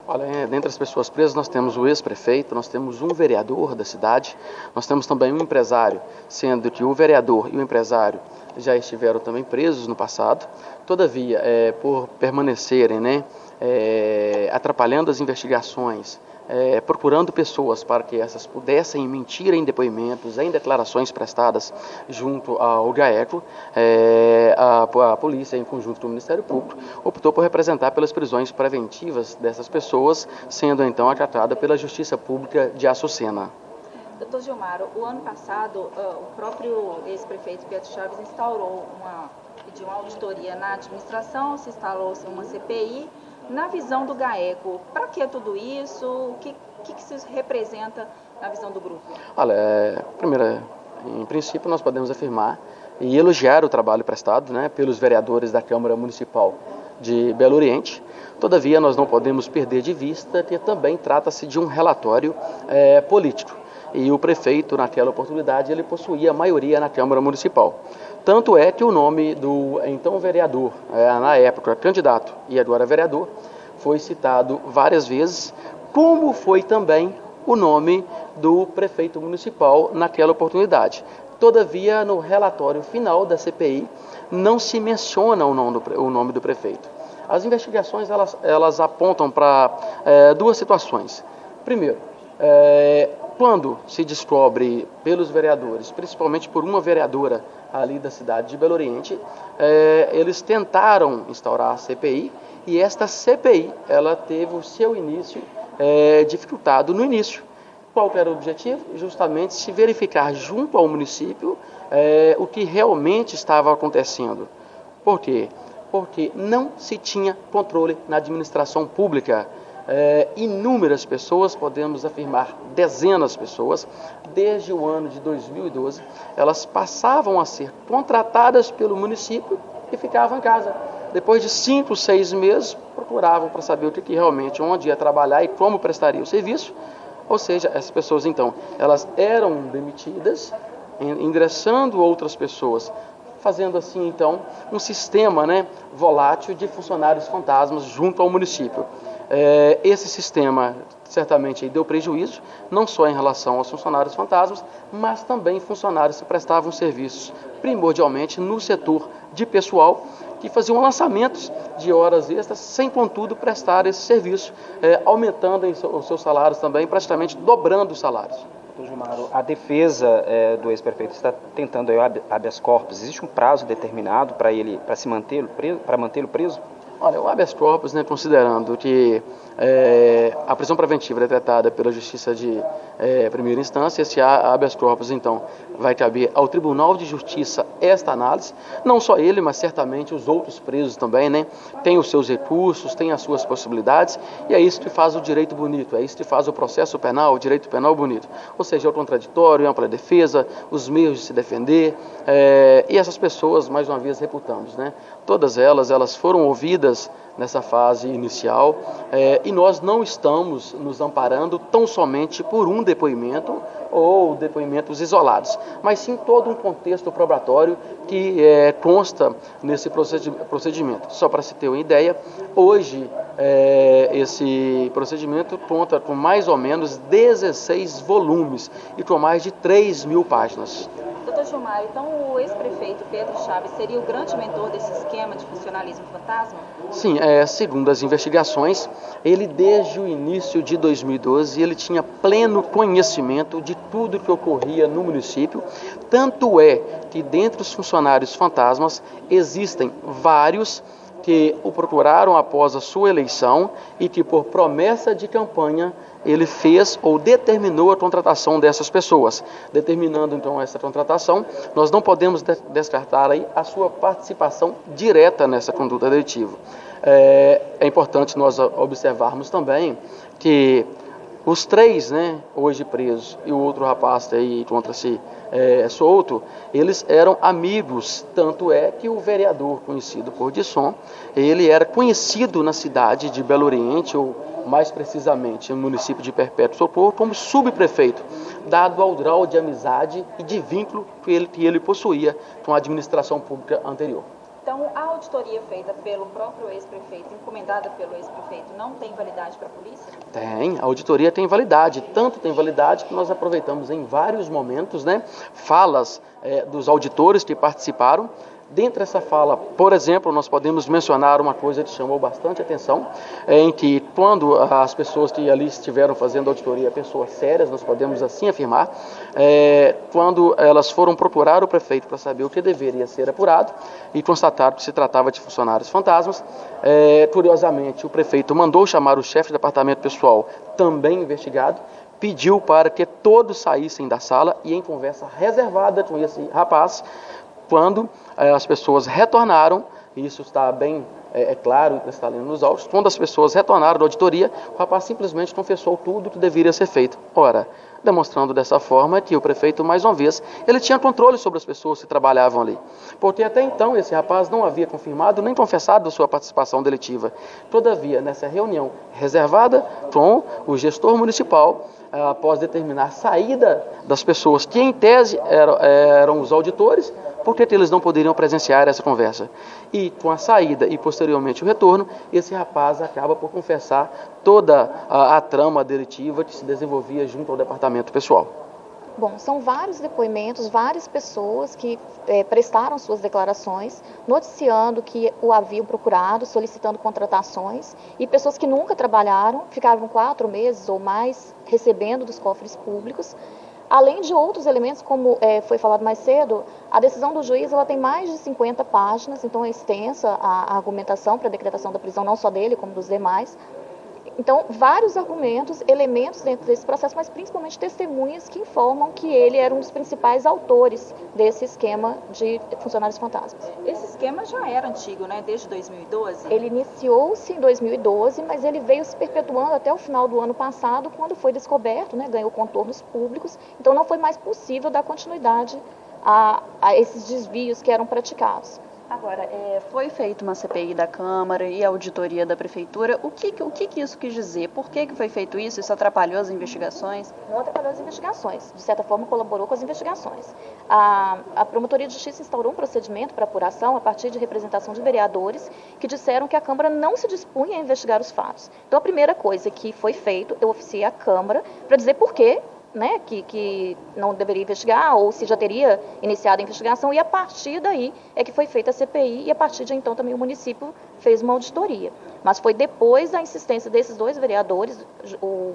Olha, dentre as pessoas presas nós temos o ex-prefeito, nós temos um vereador da cidade, nós temos também um empresário, sendo que o vereador e o empresário já estiveram também presos no passado. Todavia, por permanecerem, atrapalhando as investigações, procurando pessoas para que essas pudessem mentir em depoimentos, em declarações prestadas junto ao GAECO, a polícia, em conjunto com o Ministério Público, optou por representar pelas prisões preventivas dessas pessoas, sendo então acatada pela Justiça Pública de Açucena. Doutor Gilmaro, o ano passado, o próprio ex-prefeito Pedro Chaves pediu uma auditoria na administração, se instalou-se uma CPI. Na visão do GAECO, para que tudo isso? O que isso representa na visão do grupo? Olha, primeiro, em princípio, nós podemos afirmar e elogiar o trabalho prestado pelos vereadores da Câmara Municipal de Belo Oriente. Todavia, nós não podemos perder de vista que também trata-se de um relatório político. E o prefeito, naquela oportunidade, ele possuía a maioria na Câmara Municipal. Tanto é que o nome do então vereador, na época candidato e agora vereador, foi citado várias vezes, como foi também o nome do prefeito municipal naquela oportunidade. Todavia, no relatório final da CPI, não se menciona o nome do prefeito. As investigações elas apontam para duas situações. Primeiro, quando se descobre pelos vereadores, principalmente por uma vereadora ali da cidade de Belo Oriente, eles tentaram instaurar a CPI e esta CPI ela teve o seu início dificultado no início. Qual era o objetivo? Justamente se verificar junto ao município o que realmente estava acontecendo. Por quê? Porque não se tinha controle na administração pública. Inúmeras pessoas, podemos afirmar dezenas de pessoas, desde o ano de 2012, elas passavam a ser contratadas pelo município e ficavam em casa. Depois de 5, 6 meses, procuravam para saber onde ia trabalhar e como prestaria o serviço. Ou seja, essas pessoas então, elas eram demitidas, ingressando outras pessoas, fazendo assim então um sistema volátil de funcionários fantasmas junto ao município. Esse sistema certamente deu prejuízo, não só em relação aos funcionários fantasmas, mas também funcionários que prestavam serviços primordialmente no setor de pessoal, que faziam lançamentos de horas extras, sem contudo prestar esse serviço, aumentando os seus salários também, praticamente dobrando os salários. Doutor Gilmaro, a defesa do ex-prefeito está tentando o habeas corpus. Existe um prazo determinado para se mantê-lo preso? Olha, o habeas corpus, considerando que a prisão preventiva é tratada pela Justiça de primeira instância, esse habeas corpus, então, vai caber ao Tribunal de Justiça esta análise, não só ele, mas certamente os outros presos também, tem os seus recursos, tem as suas possibilidades, e é isso que faz o direito bonito, é isso que faz o processo penal, o direito penal bonito, ou seja, o contraditório, a ampla defesa, os meios de se defender, e essas pessoas, mais uma vez, reputamos, todas elas foram ouvidas nessa fase inicial, e nós não estamos nos amparando tão somente por um depoimento ou depoimentos isolados, mas sim todo um contexto probatório que consta nesse procedimento. Só para se ter uma ideia, hoje esse procedimento conta com mais ou menos 16 volumes e com mais de 3.000 páginas. Doutor Gilmar, então o ex-prefeito Pedro Chaves seria o grande mentor desse esquema de funcionalismo fantasma? Sim, segundo as investigações, ele desde o início de 2012, ele tinha pleno conhecimento de tudo que ocorria no município, tanto é que dentre os funcionários fantasmas existem vários que o procuraram após a sua eleição e que por promessa de campanha ele fez ou determinou a contratação dessas pessoas. Determinando então essa contratação, nós não podemos descartar aí a sua participação direta nessa conduta delictiva. É importante nós observarmos também que os 3, hoje presos, e o outro rapaz aí encontra-se solto, eles eram amigos, tanto é que o vereador conhecido por Disson, ele era conhecido na cidade de Belo Oriente, ou mais precisamente no município de Perpétuo Socorro, como subprefeito, dado ao grau de amizade e de vínculo que ele possuía com a administração pública anterior. Então, a auditoria feita pelo próprio ex-prefeito, encomendada pelo ex-prefeito, não tem validade para a polícia? Tem, a auditoria tem validade, tanto tem validade que nós aproveitamos em vários momentos, né, falas dos auditores que participaram. Dentro dessa fala, por exemplo, nós podemos mencionar uma coisa que chamou bastante atenção, em que quando as pessoas que ali estiveram fazendo auditoria, pessoas sérias, nós podemos assim afirmar, quando elas foram procurar o prefeito para saber o que deveria ser apurado e constataram que se tratava de funcionários fantasmas, curiosamente o prefeito mandou chamar o chefe de departamento pessoal, também investigado, pediu para que todos saíssem da sala e em conversa reservada com esse rapaz, quando as pessoas retornaram, e isso está bem claro, está lendo nos autos, quando as pessoas retornaram da auditoria, o rapaz simplesmente confessou tudo o que deveria ser feito. Ora, demonstrando dessa forma que o prefeito, mais uma vez, ele tinha controle sobre as pessoas que trabalhavam ali. Porque até então esse rapaz não havia confirmado nem confessado sua participação delitiva. Todavia, nessa reunião reservada com o gestor municipal, após determinar a saída das pessoas que em tese eram os auditores, por que eles não poderiam presenciar essa conversa? E com a saída e posteriormente o retorno, esse rapaz acaba por confessar toda a trama delitiva que se desenvolvia junto ao departamento pessoal. Bom, são vários depoimentos, várias pessoas que prestaram suas declarações, noticiando que o haviam procurado, solicitando contratações, e pessoas que nunca trabalharam, ficavam 4 meses ou mais recebendo dos cofres públicos. Além de outros elementos, como foi falado mais cedo, a decisão do juiz ela tem mais de 50 páginas, então é extensa a argumentação para a decretação da prisão, não só dele, como dos demais. Então, vários argumentos, elementos dentro desse processo, mas principalmente testemunhas que informam que ele era um dos principais autores desse esquema de funcionários fantasmas. Esse esquema já era antigo, né? Desde 2012? Ele iniciou-se em 2012, mas ele veio se perpetuando até o final do ano passado, quando foi descoberto, né? Ganhou contornos públicos, então não foi mais possível dar continuidade a esses desvios que eram praticados. Agora, foi feita uma CPI da Câmara e a auditoria da Prefeitura. O que isso quis dizer? Por que foi feito isso? Isso atrapalhou as investigações? Não atrapalhou as investigações. De certa forma, colaborou com as investigações. A Promotoria de Justiça instaurou um procedimento para apuração a partir de representação de vereadores que disseram que a Câmara não se dispunha a investigar os fatos. Então, a primeira coisa que foi feito, eu oficiei a Câmara para dizer por quê, né, que não deveria investigar, ou se já teria iniciado a investigação, e a partir daí é que foi feita a CPI, e a partir de então também o município fez uma auditoria. Mas foi depois da insistência desses 2 vereadores, o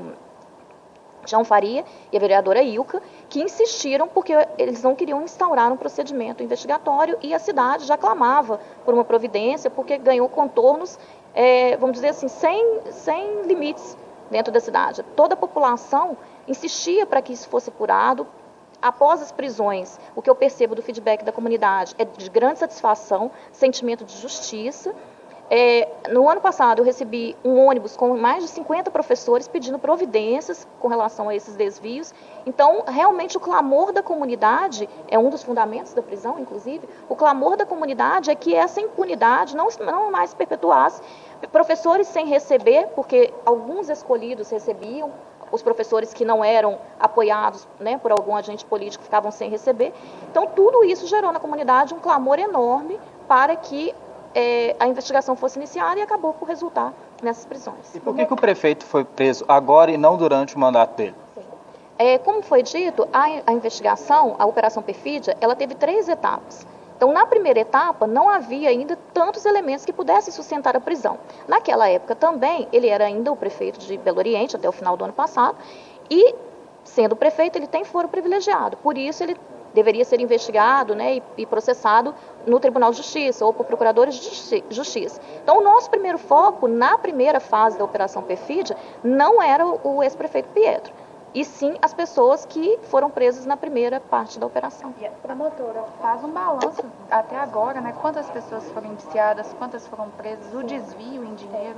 João Faria e a vereadora Ilka, que insistiram porque eles não queriam instaurar um procedimento investigatório, e a cidade já clamava por uma providência, porque ganhou contornos, vamos dizer assim, sem limites dentro da cidade. Toda a população insistia para que isso fosse apurado. Após as prisões, o que eu percebo do feedback da comunidade é de grande satisfação, sentimento de justiça. No ano passado, eu recebi um ônibus com mais de 50 professores pedindo providências com relação a esses desvios. Então, realmente, o clamor da comunidade, é um dos fundamentos da prisão, inclusive, o clamor da comunidade é que essa impunidade não mais se perpetuasse. Professores sem receber, porque alguns escolhidos recebiam, os professores que não eram apoiados, né, por algum agente político ficavam sem receber. Então, tudo isso gerou na comunidade um clamor enorme para que a investigação fosse iniciada, e acabou por resultar nessas prisões. E por que o prefeito foi preso agora e não durante o mandato dele? Como foi dito, a investigação, a Operação Perfídia, ela teve 3 etapas. Então, na primeira etapa, não havia ainda tantos elementos que pudessem sustentar a prisão. Naquela época também, ele era ainda o prefeito de Belo Oriente, até o final do ano passado, e, sendo prefeito, ele tem foro privilegiado. Por isso, ele deveria ser investigado, né, e processado no Tribunal de Justiça ou por procuradores de justiça. Então, o nosso primeiro foco, na primeira fase da Operação Perfídia, não era o ex-prefeito Pietro, e sim as pessoas que foram presas na primeira parte da operação. E a promotora faz um balanço até agora, né? Quantas pessoas foram indiciadas, quantas foram presas, o desvio em dinheiro?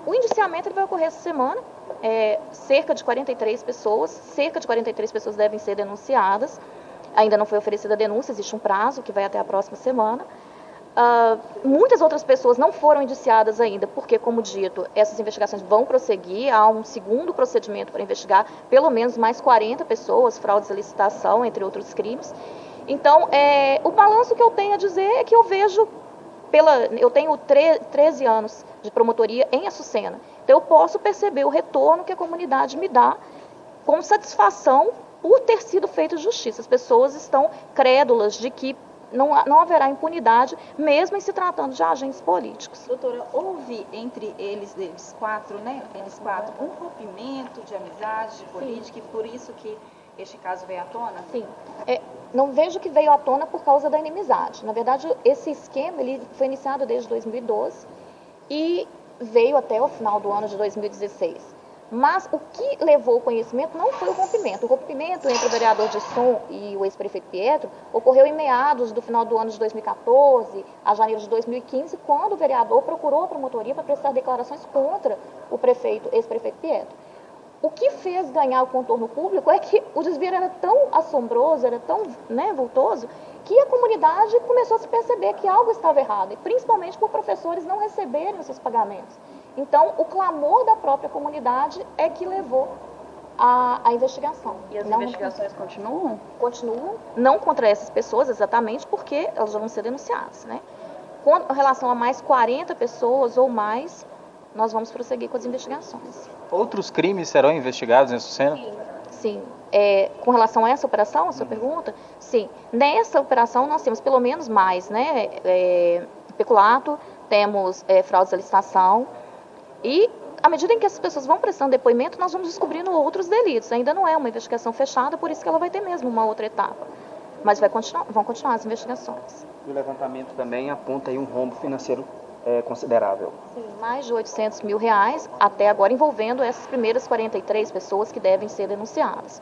O indiciamento ele vai ocorrer essa semana, cerca de 43 pessoas devem ser denunciadas. Ainda não foi oferecida a denúncia, existe um prazo que vai até a próxima semana. Muitas outras pessoas não foram indiciadas ainda, porque, como dito, essas investigações vão prosseguir. Há um segundo procedimento para investigar pelo menos mais 40 pessoas, fraudes à licitação, entre outros crimes. Então, o balanço que eu tenho a dizer é que eu vejo eu tenho 13 anos de promotoria em Açucena, então eu posso perceber o retorno que a comunidade me dá com satisfação por ter sido feita justiça. As pessoas estão crédulas de que não haverá impunidade, mesmo em se tratando de agentes políticos. Doutora, houve entre eles quatro, um rompimento de amizade, de política, e por isso que este caso veio à tona? Sim. Não vejo que veio à tona por causa da inimizade. Na verdade, esse esquema ele foi iniciado desde 2012 e veio até o final do ano de 2016. Mas o que levou o conhecimento não foi o rompimento. O rompimento entre o vereador Disson e o ex-prefeito Pietro ocorreu em meados do final do ano de 2014, a janeiro de 2015, quando o vereador procurou a promotoria para prestar declarações contra o ex-prefeito Pietro. O que fez ganhar o contorno público é que o desvio era tão assombroso, era tão vultoso, que a comunidade começou a se perceber que algo estava errado, e principalmente por professores não receberem os seus pagamentos. Então, o clamor da própria comunidade é que levou à investigação. E as investigações continuam? Continuam, não contra essas pessoas exatamente, porque elas já vão ser denunciadas, né? Com relação a mais 40 pessoas ou mais, nós vamos prosseguir com as investigações. Outros crimes serão investigados em Açucena? Sim. Com relação a essa operação, a sua pergunta, sim. Nessa operação nós temos pelo menos mais, né? Peculato, temos fraudes à licitação, e à medida em que essas pessoas vão prestando depoimento, nós vamos descobrindo outros delitos. Ainda não é uma investigação fechada, por isso que ela vai ter mesmo uma outra etapa. Mas vão continuar as investigações. E o levantamento também aponta aí um rombo financeiro considerável. Sim, mais de R$800 mil até agora, envolvendo essas primeiras 43 pessoas que devem ser denunciadas.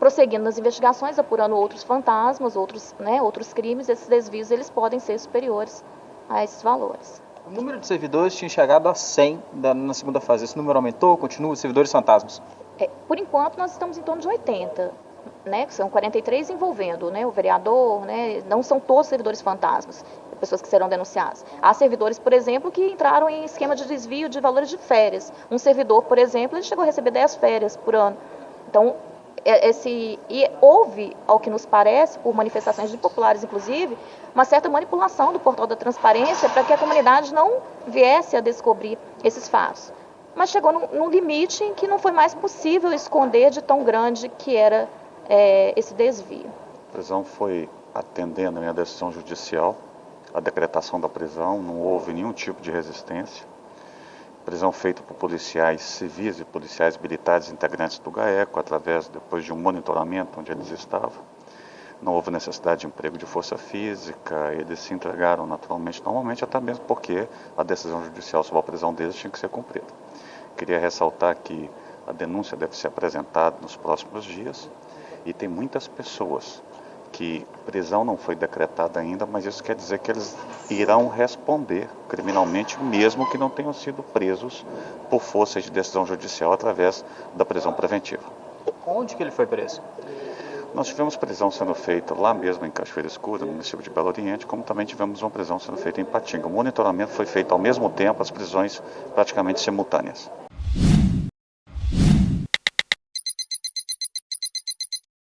Prosseguindo nas investigações, apurando outros fantasmas, outros crimes, esses desvios eles podem ser superiores a esses valores. O número de servidores tinha chegado a 100 na segunda fase. Esse número aumentou, continua, servidores fantasmas? Por enquanto, nós estamos em torno de 80. Né, são 43 envolvendo, né, o vereador, né, não são todos servidores fantasmas, pessoas que serão denunciadas. Há servidores, por exemplo, que entraram em esquema de desvio de valores de férias. Um servidor, por exemplo, ele chegou a receber 10 férias por ano. Então, e houve, ao que nos parece, por manifestações de populares, inclusive, uma certa manipulação do portal da transparência para que a comunidade não viesse a descobrir esses fatos. Mas chegou num limite em que não foi mais possível esconder de tão grande que era esse desvio. A prisão foi atendendo a minha decisão judicial, a decretação da prisão, não houve nenhum tipo de resistência. Prisão feita por policiais civis e policiais militares integrantes do GAECO, depois de um monitoramento onde eles estavam. Não houve necessidade de emprego de força física, eles se entregaram normalmente, até mesmo porque a decisão judicial sobre a prisão deles tinha que ser cumprida. Queria ressaltar que a denúncia deve ser apresentada nos próximos dias. E tem muitas pessoas que prisão não foi decretada ainda, mas isso quer dizer que eles irão responder criminalmente, mesmo que não tenham sido presos por força de decisão judicial através da prisão preventiva. Onde que ele foi preso? Nós tivemos prisão sendo feita lá mesmo em Cachoeira Escura, no município de Belo Oriente, como também tivemos uma prisão sendo feita em Patinga. O monitoramento foi feito ao mesmo tempo, as prisões praticamente simultâneas.